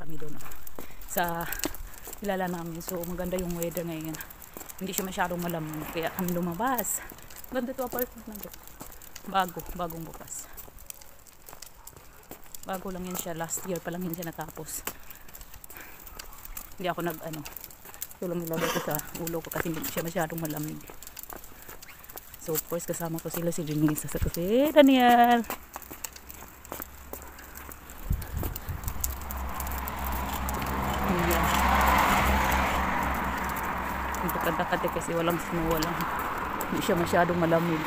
kami doon sa kilala namin. So maganda yung weather ngayon. Hindi siya masyadong malamig kaya kami lumabas. Ganda to apartment na to. Bagong bukas. Bago lang yan siya, last year pa lang yan siya natapos. Hindi ako ito lang nilagay ko sa ulo ko kasi hindi siya masyadong malamig. So of course kasama ko sila si Denise sa si Daniel. Kanta-kanta kasi walang snow, hindi siya masyadong malamig.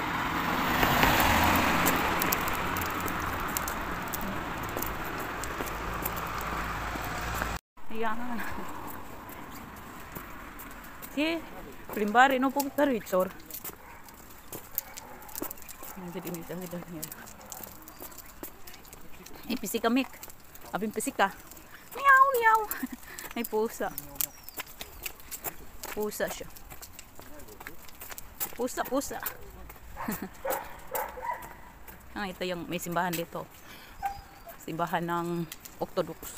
Ayan. Si Primbari no po sa Richard. Nandiyan din sa Daniel. Pisika Mik. Abing pisika. Meow meow. Ay pusa. Pusa siya. Pusa. Ito yung may simbahan dito. Simbahan ng Orthodox.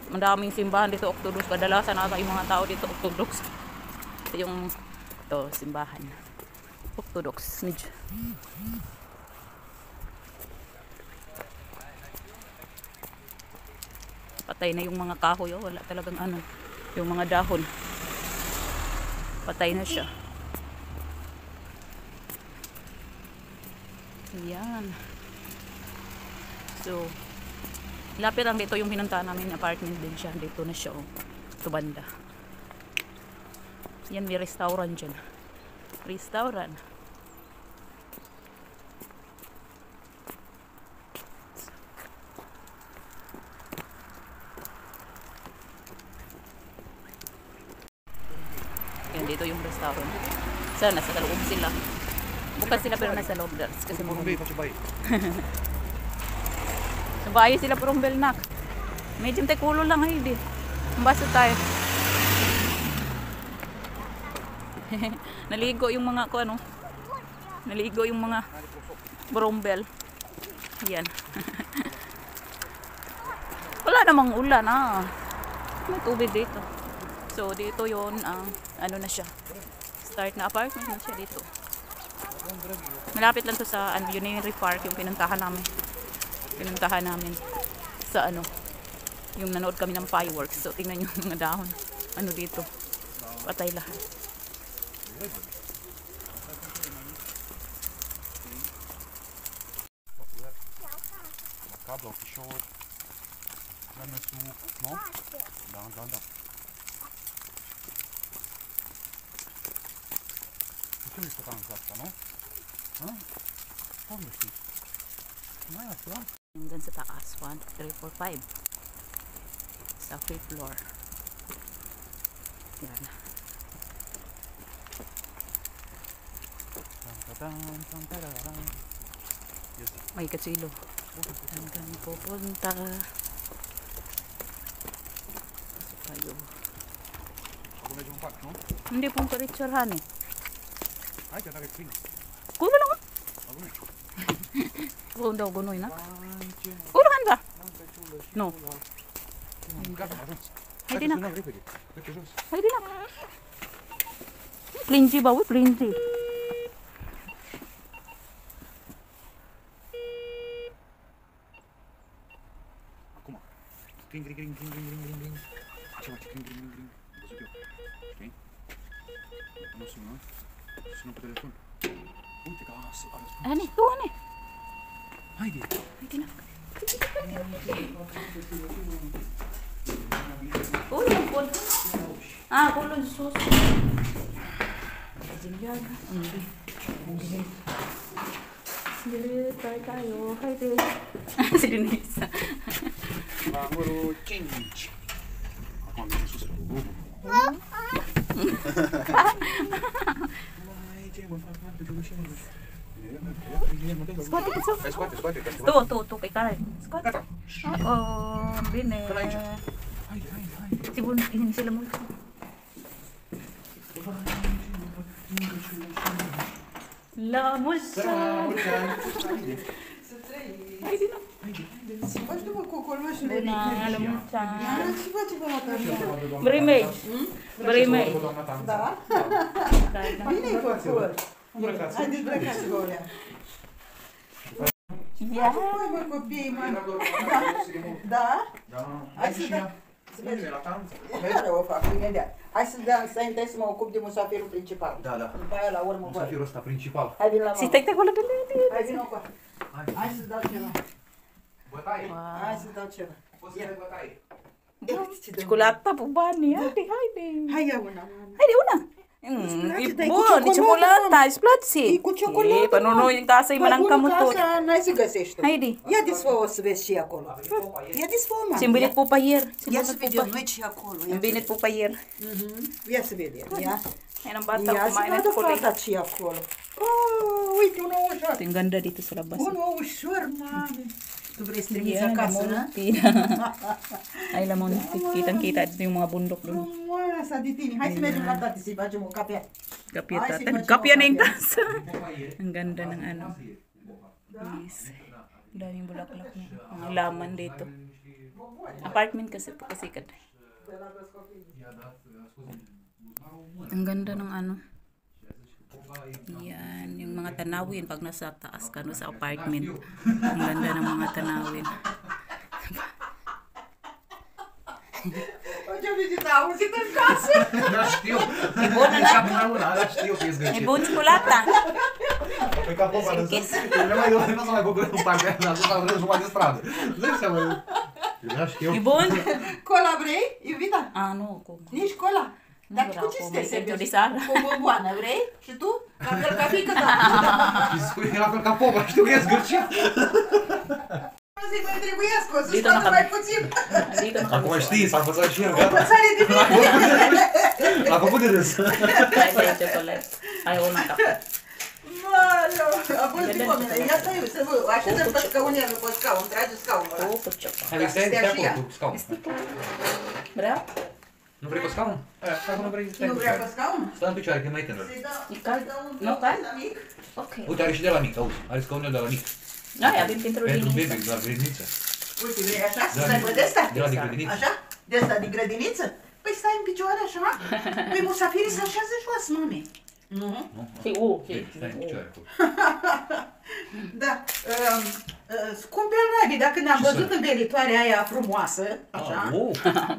Madaming simbahan dito Orthodox. Kadalasan ata yung mga tao dito Orthodox. Ito yung simbahan. Orthodox. Patay na yung mga kahoy. Wala talagang yung mga dahon. Patay na siya. Ayan. So, lapit lang dito yung pinuntahan namin. Apartment din siya. Dito na siya. Ito banda. Yan, may restaurant dyan. Restaurant. Dito yung restaurant. Sana sa loob sila. Bukas sila pero nasa loob. Kasi sa bahay sila purong belnak. Medyo tekulo lang hindi. Basta tayo. Naligo yung mga Naligo yung mga brombel. Yan. Wala namang ulan May tubig dito. So dito yon na siya. Start na apartment na siya dito. Malapit lang to sa Unary Park yung pinuntahan namin. Sa yung nanood kami ng fireworks. So tingnan niyo mga dahon. Dito. Patay lahat. Kabel short. No? Down. Ito ka ang kasta, no? Hanggang sa taas. 1, 2, 3, 4, 5. Sa fifth floor. Yan. May katsilo. Hanggang pupunta. Pasok tayo. Hindi pong karitsarhan Ay, kita kay Pink. Kulo lang Kulo daw gunoy na. Kulohan ba? No. Haydi na. Plinji ba? Plinji. Ako ma. Kring. Okay. Ano sunod? Sunod pa telepon. Tuhan Haydi. Haydi na. Kulon. Kulon sus. Sendiri tayo. Haydi. Si Denise. Manguro change. Ako ang sus. Tuh kay Karen. Squat. Bine. Sibun ini sila mo. La musa. Haydi na. cocoloșule. Bună, la mulți ani. Ce face pe la tare? Vrei mei? Vrei mei? Da? Da, da. Bine-i făcut. Haideți, brăcați-vă alea. Ia. Hai, mă, copiii, mă. Da? Hai să dăm. Care o fac imediat. Hai să intrai să mă ocup de musafirul principal. Da, da. După aia la urmă voi. Musafirul ăsta principal. Hai, vin la Si mama. stai acolo de Hai, vin cu. Hai să dau ceva. Bătaie. Hai să dau ceva. Poți să le bătaie. Ciocolata cu bani, haide, haide. Hai, ia una. Haide, una. place, E dar e cu bun, e ciocolată, ciocolata, îți place? E cu ciocolată, E, păi nu, noi în casă îi mănâncăm tot. N-ai să găsești tu. Haide. Ia desfă o să vezi ce e acolo. Ia desfă o, Ce-mi bine pupa ieri. Ia să vedem noi ce e acolo. Îmi bine pupa ieri. Ia să vedem. Ia. Hai n-am bata Ia cu să mai vadă net fata ce e acolo. Oh, uite, un ou ușor. Te îngândărită să la basă. Un ou ușor, mame. Tu vrei să trimiți acasă, nu? Hai la monti, kita de uma bundok dulu. Frumoasa de tine. Hai să mergem la tati să-i facem o capea. Kapia Hai să-i tata, facem kapia o na yung capea. tasa. Ang ganda ng ano. Yes. Daming bulaklak niya. Ang laman dito. Apartment kasi po kasi kad. Ang ganda ng ano. Yan, yung mga tanawin pag nasa taas ka no, sa apartment. Ang ganda ng mga tanawin. Ce-am zis, auzit în casă? Da, știu. E bună, Da, da, știu că e E zgârcit. bun ciocolata. Pe ca popa, nu mai dă, nu să mai bucurăm în partea aia, să mai vrem jumătate de stradă. Dă-i seama. Da, știu. E bun? Cola vrei, iubita? Ah, nu, cum? Nici cola? Dar vreau cu ce cu să te mai servești? de seară. Cu bomboană, vrei? Și tu? La fel ca fiică ta. Și spui la fel ca popa, știu că e zgârcit. Să-i mai trebuiască, o să Dito scoată na mai kami. puțin. Dito na Acum kami. știi, s-a învățat și el, gata. Pățare de mine. L-a făcut de râs. Hai să iei ciocolată. Hai una cafea. Mălă, a fost de pomene. Ia stai, să vă așezăm pe scaunierul, pe scaun, trage scaunul ăla. Tu cu ciocolată. Hai, stai acolo cu scaun. Vreau? Nu vrei pe scaun? Stai că nu vrei, stai Nu în vrea picioare. pe scaun? Stai în picioare, că e mai tânăr. Să-i dau, E cald? Nu cald? mic. Ok. Uite, are și de la mic, auzi. Are scaunul de la mic. Noi avem pentru Pentru liniște. baby, doar grădiniță. Uite, vrei așa? Să Da, stai pe de-asta? de la de grădiniță. Așa? De asta, de grădiniță? Păi stai în picioare așa? Păi musafirii se așează jos, mame. Nu? Si, Stai în picioare acolo. Da. Scumpe al naibii, dacă ne-am văzut în velitoarea aia frumoasă, așa,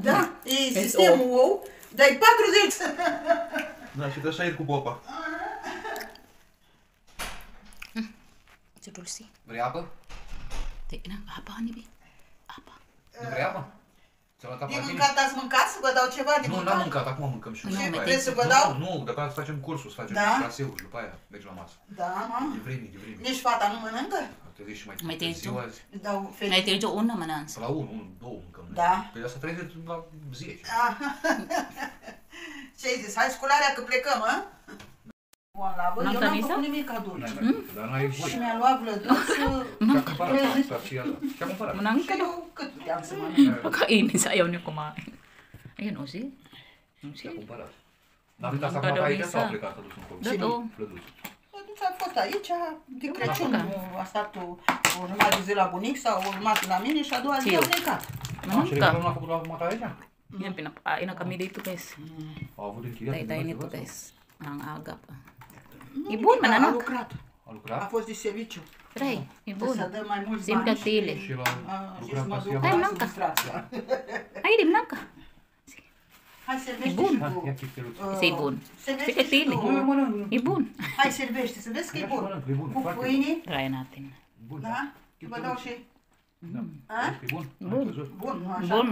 da, e sistemul ou, dai 40. Da, și de așa e cu popa. Ce dulce. Vrei apă? Na, apa ni bi? Apa. Nu vrei apă? Ți-am luat apă De la tine? mâncat ați mâncat? Să vă dau ceva de Nu, mâncat? n-am mâncat, acum mâncăm și Nu, noi. mai După aia. trebuie să vă dau? Nu, după aia să facem cursul, să facem Da? traseul și după aia mergi la masă. Da, mă. De vreme, de vreme. Nici fata nu mănâncă? Ar trebui și mai Mai târziu târziu? azi. Îi dau Mai fete. târziu una mănânță. La 1, 1, 2 mâncăm. noi. Da. Păi asta trebuie la 10. Ah. Ce ai zis? Hai scularea că plecăm, hă? Bun, la vânt, N-am eu n-am tăvisat? făcut nimic ca N-ai dulce. mai făcut, dar n-ai voie. Și mi-a luat vlăduțul Și-a cumpărat, asta și ea, da. Și-a cumpărat. Mănâncă și daw. eu cât puteam să mănânc. Kakainin sa ayaw niyo kumain. Ayun, o si. Și-a cumpărat. N-a venit asta Mâncă acum de aici Lisa. sau a plecat, a dus încolo? Da, da. Flăduț. Vlăduțul a fost aici, de Crăciun, Da. a stat o jumătate de zi la bunic sau a urmat la mine și a doua zi a plecat. Și regalul Mănâncă. n-a făcut la mata aici? Yan, pinakain na kami dito guys. Au avut închiriat. Tay-tay nito guys. Ang aga pa. Ibon, A mananok. lucrat, A a lucrat? fost de serviciu. Try, Să ibon. dăm mai mulți Sim bani katili. Și la și să lucrat mă ca să duc ia Hai, la mâncă. administrația. Ay, di manaka. Hai, servește bun. și Hai, tu. ia chifteluț. Isi ibon. Servește Sige, și tili. tu. Nu, mănânc. Ibon. Hai, servește, să vezi că e Ia și bun. mănânc, e bun, Cu foarte pâine, Try natin. bun. da? Vă dau și... Da. A? E bun. Bun. Ai văzut? Bun, nu așa? Ibon.